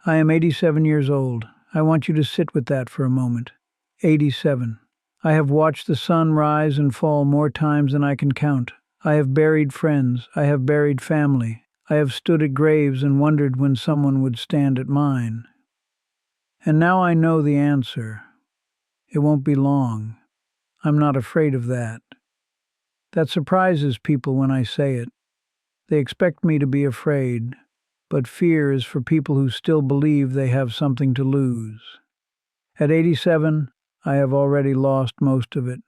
I am 87 years old. I want you to sit with that for a moment. 87. I have watched the sun rise and fall more times than I can count. I have buried friends. I have buried family. I have stood at graves and wondered when someone would stand at mine. And now I know the answer. It won't be long. I'm not afraid of that. That surprises people when I say it. They expect me to be afraid, but fear is for people who still believe they have something to lose. At 87, I have already lost most of it.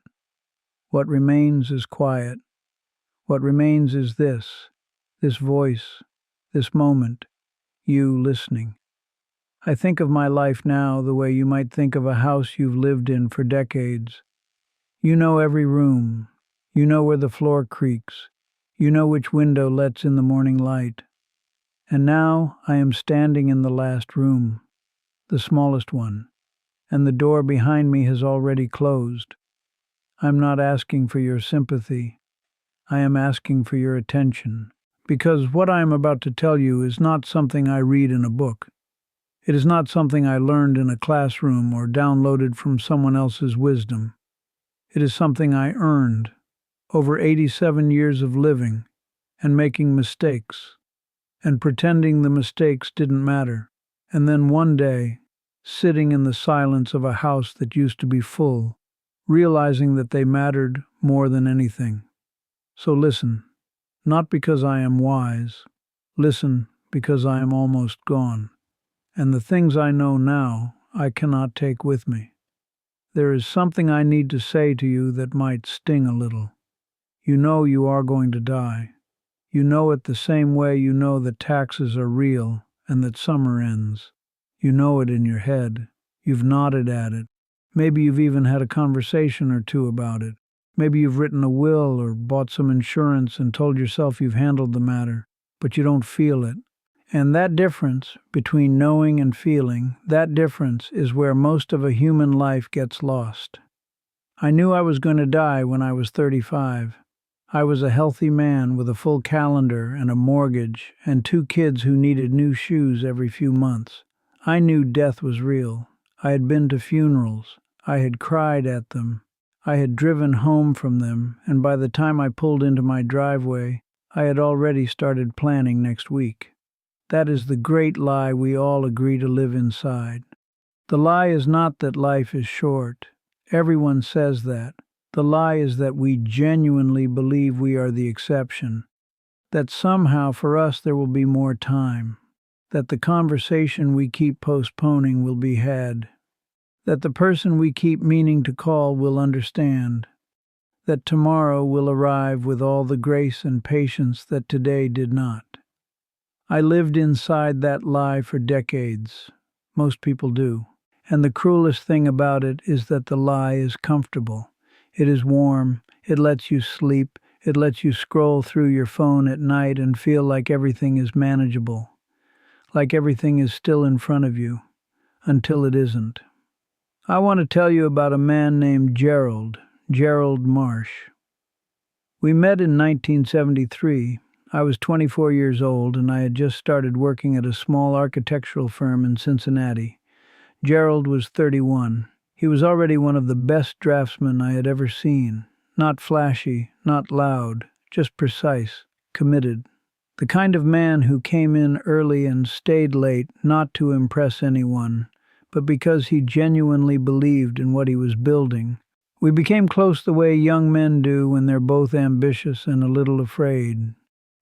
What remains is quiet. What remains is this voice, this moment, you listening. I think of my life now the way you might think of a house you've lived in for decades. You know every room. You know where the floor creaks. You know which window lets in the morning light. And now I am standing in the last room, the smallest one, and the door behind me has already closed. I'm not asking for your sympathy. I am asking for your attention, because what I am about to tell you is not something I read in a book. It is not something I learned in a classroom or downloaded from someone else's wisdom. It is something I earned over 87 years of living and making mistakes and pretending the mistakes didn't matter. And then one day, sitting in the silence of a house that used to be full, realizing that they mattered more than anything. So listen, not because I am wise. Listen because I am almost gone. And the things I know now, I cannot take with me. There is something I need to say to you that might sting a little. You know you are going to die. You know it the same way you know that taxes are real and that summer ends. You know it in your head. You've nodded at it. Maybe you've even had a conversation or two about it. Maybe you've written a will or bought some insurance and told yourself you've handled the matter, but you don't feel it. And that difference between knowing and feeling, that difference is where most of a human life gets lost. I knew I was going to die when I was 35. I was a healthy man with a full calendar and a mortgage and 2 kids who needed new shoes every few months. I knew death was real. I had been to funerals. I had cried at them. I had driven home from them, and by the time I pulled into my driveway, I had already started planning next week. That is the great lie we all agree to live inside. The lie is not that life is short. Everyone says that. The lie is that we genuinely believe we are the exception. That somehow for us there will be more time. That the conversation we keep postponing will be had. That the person we keep meaning to call will understand. That tomorrow will arrive with all the grace and patience that today did not. I lived inside that lie for decades. Most people do. And the cruelest thing about it is that the lie is comfortable. It is warm. It lets you sleep. It lets you scroll through your phone at night and feel like everything is manageable. Like everything is still in front of you. Until it isn't. I want to tell you about a man named Gerald Marsh. We met in 1973. I was 24 years old and I had just started working at a small architectural firm in Cincinnati. Gerald was 31. He was already one of the best draftsmen I had ever seen. Not flashy, not loud, just precise, committed. The kind of man who came in early and stayed late not to impress anyone, but because he genuinely believed in what he was building. We became close the way young men do when they're both ambitious and a little afraid.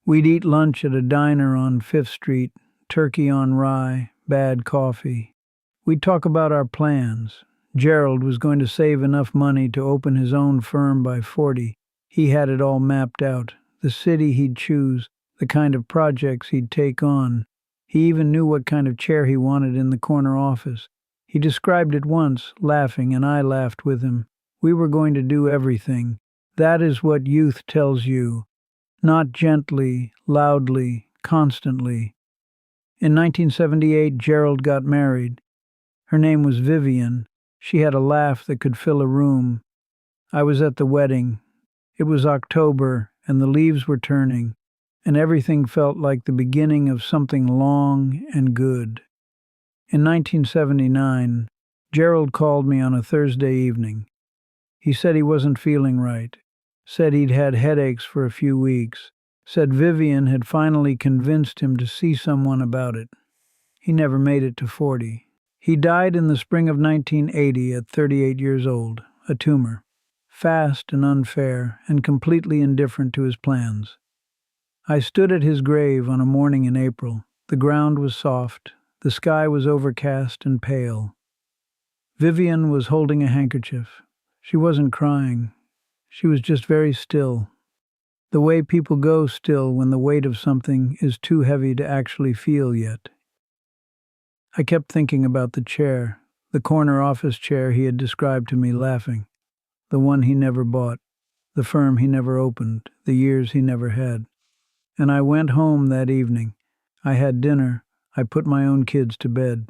We'd eat lunch at a diner on 5th Street, turkey on rye, bad coffee. We'd talk about our plans. Gerald was going to save enough money to open his own firm by 40. He had it all mapped out, the city he'd choose, the kind of projects he'd take on. He even knew what kind of chair he wanted in the corner office. He described it once, laughing, and I laughed with him. We were going to do everything. That is what youth tells you. Not gently, loudly, constantly. In 1978, Gerald got married. Her name was Vivian. She had a laugh that could fill a room. I was at the wedding. It was October, and the leaves were turning, and everything felt like the beginning of something long and good. In 1979, Gerald called me on a Thursday evening. He said he wasn't feeling right, said he'd had headaches for a few weeks, said Vivian had finally convinced him to see someone about it. He never made it to 40. He died in the spring of 1980 at 38 years old, a tumor, fast and unfair and completely indifferent to his plans. I stood at his grave on a morning in April. The ground was soft, the sky was overcast and pale. Vivian was holding a handkerchief. She wasn't crying. She was just very still. The way people go still when the weight of something is too heavy to actually feel yet. I kept thinking about the chair, the corner office chair he had described to me laughing, the one he never bought, the firm he never opened, the years he never had. And I went home that evening. I had dinner. I put my own kids to bed.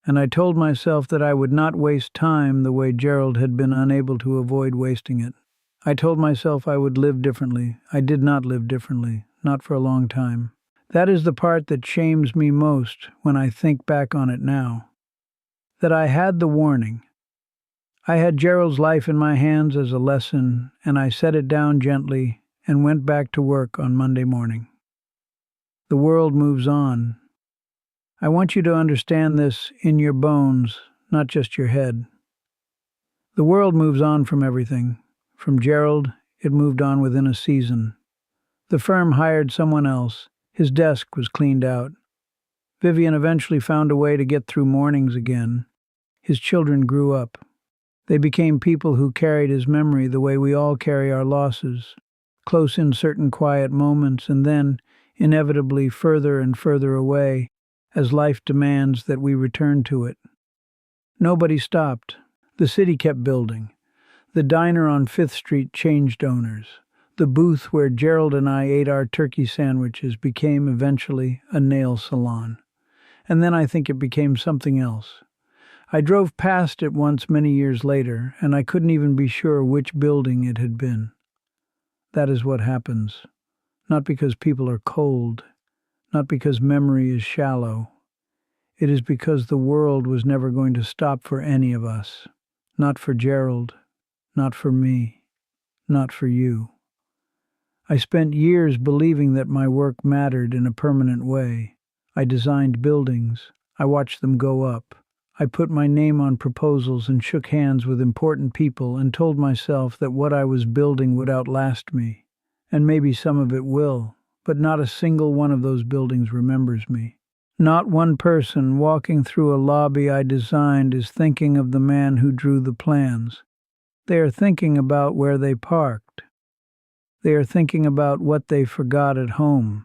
And I told myself that I would not waste time the way Gerald had been unable to avoid wasting it. I told myself I would live differently. I did not live differently, not for a long time. That is the part that shames me most when I think back on it now. That I had the warning. I had Gerald's life in my hands as a lesson, and I set it down gently and went back to work on Monday morning. The world moves on. I want you to understand this in your bones, not just your head. The world moves on from everything. From Gerald, it moved on within a season. The firm hired someone else. His desk was cleaned out. Vivian eventually found a way to get through mornings again. His children grew up. They became people who carried his memory the way we all carry our losses, close in certain quiet moments and then, inevitably, further and further away, as life demands that we return to it. Nobody stopped. The city kept building. The diner on 5th Street changed owners. The booth where Gerald and I ate our turkey sandwiches became eventually a nail salon. And then I think it became something else. I drove past it once many years later, and I couldn't even be sure which building it had been. That is what happens. Not because people are cold, not because memory is shallow. It is because the world was never going to stop for any of us. Not for Gerald, not for me, not for you. I spent years believing that my work mattered in a permanent way. I designed buildings. I watched them go up. I put my name on proposals and shook hands with important people and told myself that what I was building would outlast me. And maybe some of it will, but not a single one of those buildings remembers me. Not one person walking through a lobby I designed is thinking of the man who drew the plans. They are thinking about where they parked. They are thinking about what they forgot at home.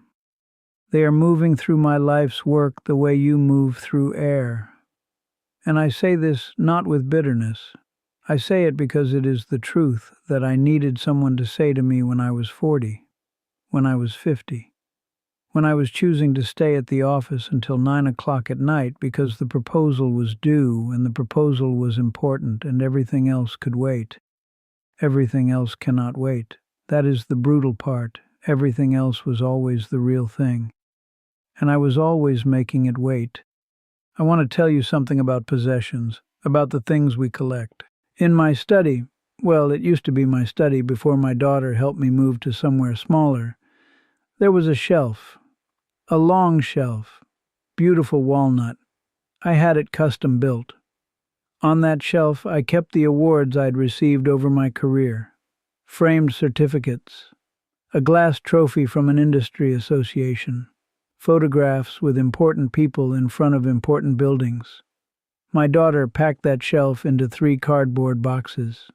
They are moving through my life's work the way you move through air. And I say this not with bitterness. I say it because it is the truth that I needed someone to say to me when I was 40, when I was 50, when I was choosing to stay at the office until 9 o'clock at night because the proposal was due and the proposal was important and everything else could wait. Everything else cannot wait. That is the brutal part. Everything else was always the real thing. And I was always making it wait. I want to tell you something about possessions, about the things we collect. In my study, well, it used to be my study before my daughter helped me move to somewhere smaller, there was a shelf, a long shelf, beautiful walnut. I had it custom built. On that shelf, I kept the awards I'd received over my career, framed certificates, a glass trophy from an industry association, photographs with important people in front of important buildings. My daughter packed that shelf into 3 cardboard boxes.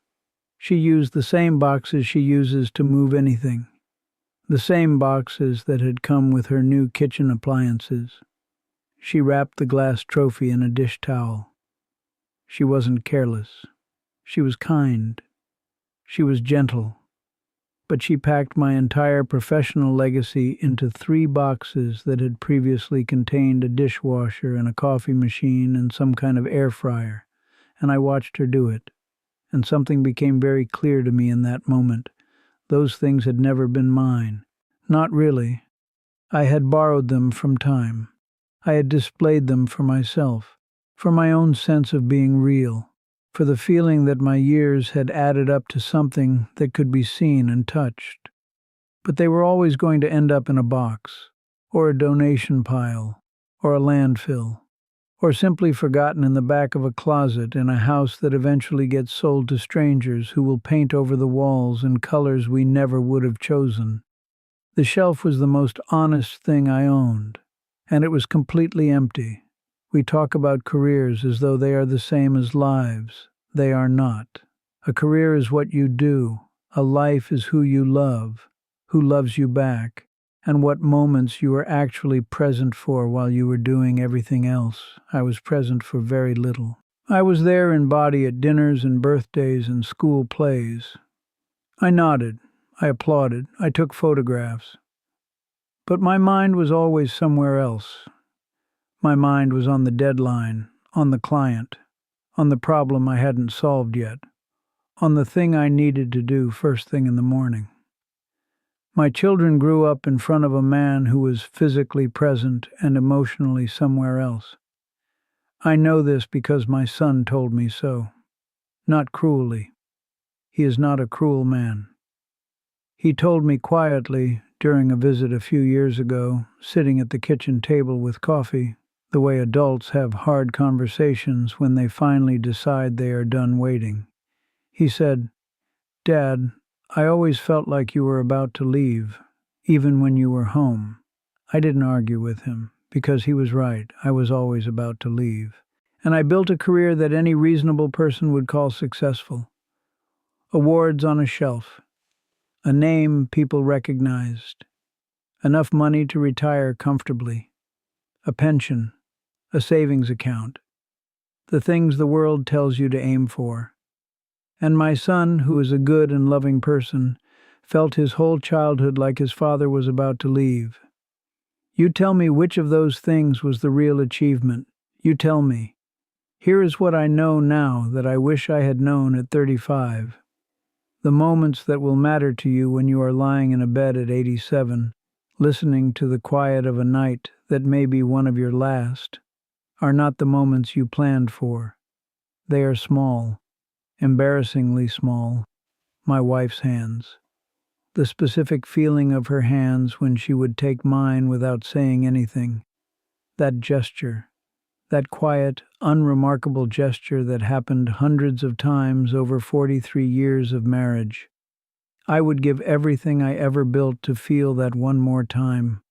She used the same boxes she uses to move anything, the same boxes that had come with her new kitchen appliances. She wrapped the glass trophy in a dish towel. She wasn't careless. She was kind. She was gentle. But she packed my entire professional legacy into 3 boxes that had previously contained a dishwasher and a coffee machine and some kind of air fryer, and I watched her do it. And something became very clear to me in that moment. Those things had never been mine. Not really. I had borrowed them from time. I had displayed them for myself. for my own sense of being real, for the feeling that my years had added up to something that could be seen and touched. But they were always going to end up in a box, or a donation pile, or a landfill, or simply forgotten in the back of a closet in a house that eventually gets sold to strangers who will paint over the walls in colors we never would have chosen. The shelf was the most honest thing I owned, and it was completely empty. We talk about careers as though they are the same as lives. They are not. A career is what you do. A life is who you love, who loves you back, and what moments you were actually present for while you were doing everything else. I was present for very little. I was there in body at dinners and birthdays and school plays. I nodded. I applauded. I took photographs. But my mind was always somewhere else. My mind was on the deadline, on the client, on the problem I hadn't solved yet, on the thing I needed to do first thing in the morning. My children grew up in front of a man who was physically present and emotionally somewhere else. I know this because my son told me so. Not cruelly. He is not a cruel man. He told me quietly during a visit a few years ago, sitting at the kitchen table with coffee, the way adults have hard conversations when they finally decide they are done waiting. He said, "Dad, I always felt like you were about to leave, even when you were home." I didn't argue with him, because he was right. I was always about to leave. And I built a career that any reasonable person would call successful. Awards on a shelf. A name people recognized. Enough money to retire comfortably. A pension. A savings account. The things the world tells you to aim for. And my son, who is a good and loving person, felt his whole childhood like his father was about to leave. You tell me which of those things was the real achievement. You tell me. Here is what I know now that I wish I had known at 35. The moments that will matter to you when you are lying in a bed at 87, listening to the quiet of a night that may be one of your last, are not the moments you planned for. They are small, embarrassingly small. My wife's hands. The specific feeling of her hands when she would take mine without saying anything. That gesture. That quiet, unremarkable gesture that happened hundreds of times over 43 years of marriage. I would give everything I ever built to feel that one more time.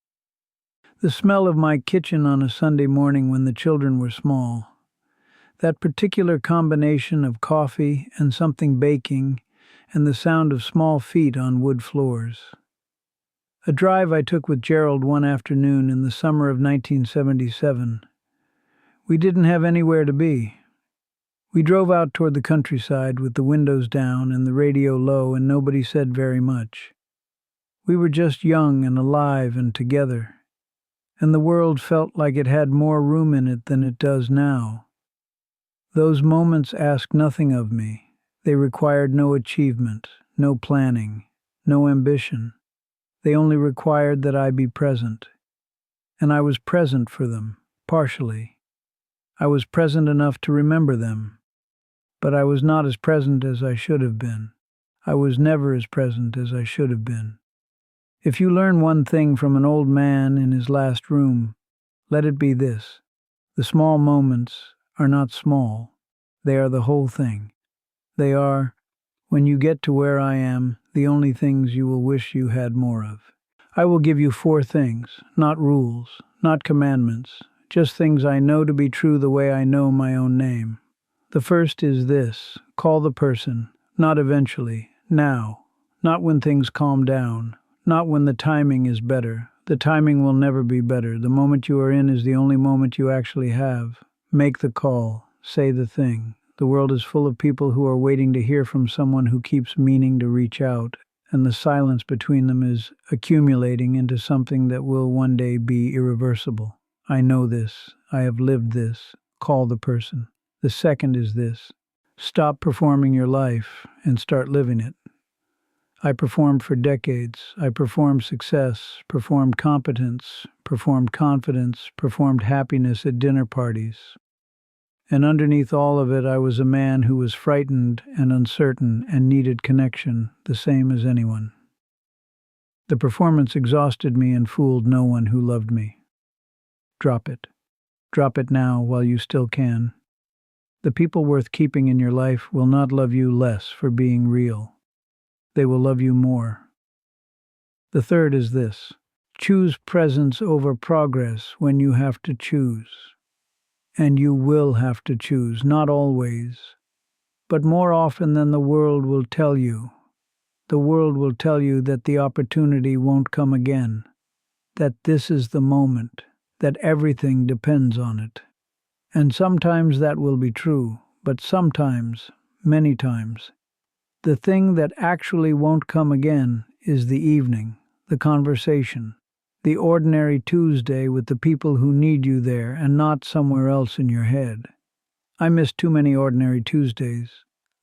The smell of my kitchen on a Sunday morning when the children were small. That particular combination of coffee and something baking and the sound of small feet on wood floors. A drive I took with Gerald one afternoon in the summer of 1977. We didn't have anywhere to be. We drove out toward the countryside with the windows down and the radio low, and nobody said very much. We were just young and alive and together, and the world felt like it had more room in it than it does now. Those moments asked nothing of me. They required no achievement, no planning, no ambition. They only required that I be present. And I was present for them, partially. I was present enough to remember them, but I was not as present as I should have been. I was never as present as I should have been. If you learn one thing from an old man in his last room, let it be this. The small moments are not small. They are the whole thing. They are, when you get to where I am, the only things you will wish you had more of. I will give you 4 things, not rules, not commandments, just things I know to be true the way I know my own name. The first is this: call the person, not eventually, now, not when things calm down, not when the timing is better. The timing will never be better. The moment you are in is the only moment you actually have. Make the call, say the thing. The world is full of people who are waiting to hear from someone who keeps meaning to reach out, and the silence between them is accumulating into something that will one day be irreversible. I know this. I have lived this. Call the person. The second is this: stop performing your life and start living it. I performed for decades. I performed success, performed competence, performed confidence, performed happiness at dinner parties. And underneath all of it, I was a man who was frightened and uncertain and needed connection, the same as anyone. The performance exhausted me and fooled no one who loved me. Drop it. Drop it now while you still can. The people worth keeping in your life will not love you less for being real. They will love you more. The third is this: choose presence over progress when you have to choose. And you will have to choose, not always, but more often than the world will tell you. The world will tell you that the opportunity won't come again, that this is the moment, that everything depends on it. And sometimes that will be true, but sometimes, many times, the thing that actually won't come again is the evening, the conversation, the ordinary Tuesday with the people who need you there and not somewhere else in your head. I miss too many ordinary Tuesdays.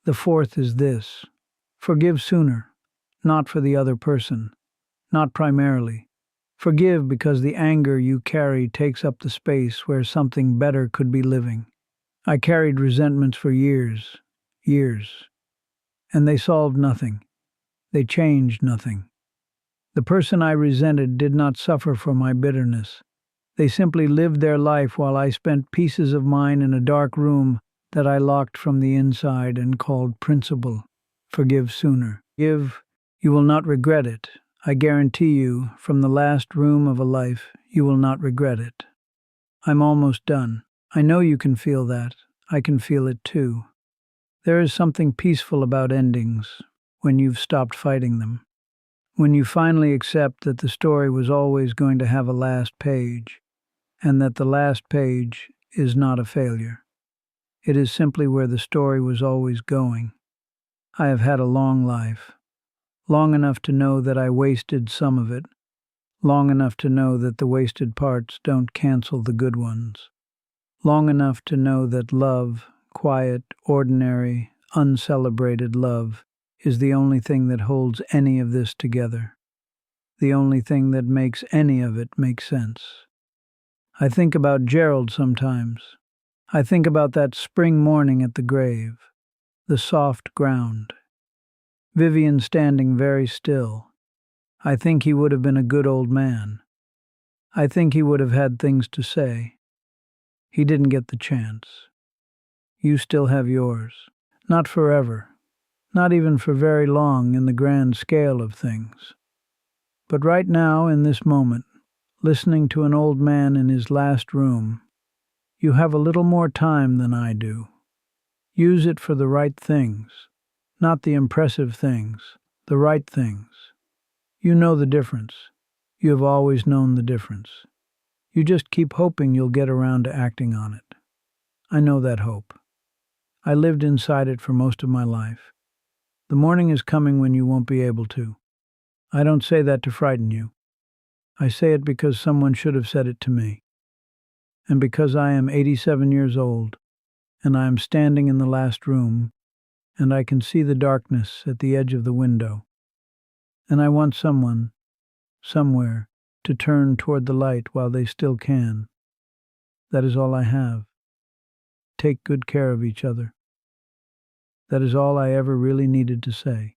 The fourth is this: forgive sooner, not for the other person, not primarily. Forgive because the anger you carry takes up the space where something better could be living. I carried resentments for years, and they solved nothing. They changed nothing. The person I resented did not suffer for my bitterness. They simply lived their life while I spent pieces of mine in a dark room that I locked from the inside and called principle. Forgive sooner. You will not regret it. I guarantee you, from the last room of a life, you will not regret it. I'm almost done. I know you can feel that. I can feel it too. There is something peaceful about endings, when you've stopped fighting them. When you finally accept that the story was always going to have a last page, and that the last page is not a failure. It is simply where the story was always going. I have had a long life, long enough to know that I wasted some of it, long enough to know that the wasted parts don't cancel the good ones, long enough to know that love, quiet, ordinary, uncelebrated love, is the only thing that holds any of this together, the only thing that makes any of it make sense. I think about Gerald sometimes. I think about that spring morning at the grave, the soft ground, Vivian standing very still. I think he would have been a good old man. I think he would have had things to say. He didn't get the chance. You still have yours. Not forever. Not even for very long in the grand scale of things. But right now, in this moment, listening to an old man in his last room, you have a little more time than I do. Use it for the right things, not the impressive things, the right things. You know the difference. You have always known the difference. You just keep hoping you'll get around to acting on it. I know that hope. I lived inside it for most of my life. The morning is coming when you won't be able to. I don't say that to frighten you. I say it because someone should have said it to me. And because I am 87 years old, and I am standing in the last room, and I can see the darkness at the edge of the window. And I want someone, somewhere, to turn toward the light while they still can. That is all I have. Take good care of each other. That is all I ever really needed to say.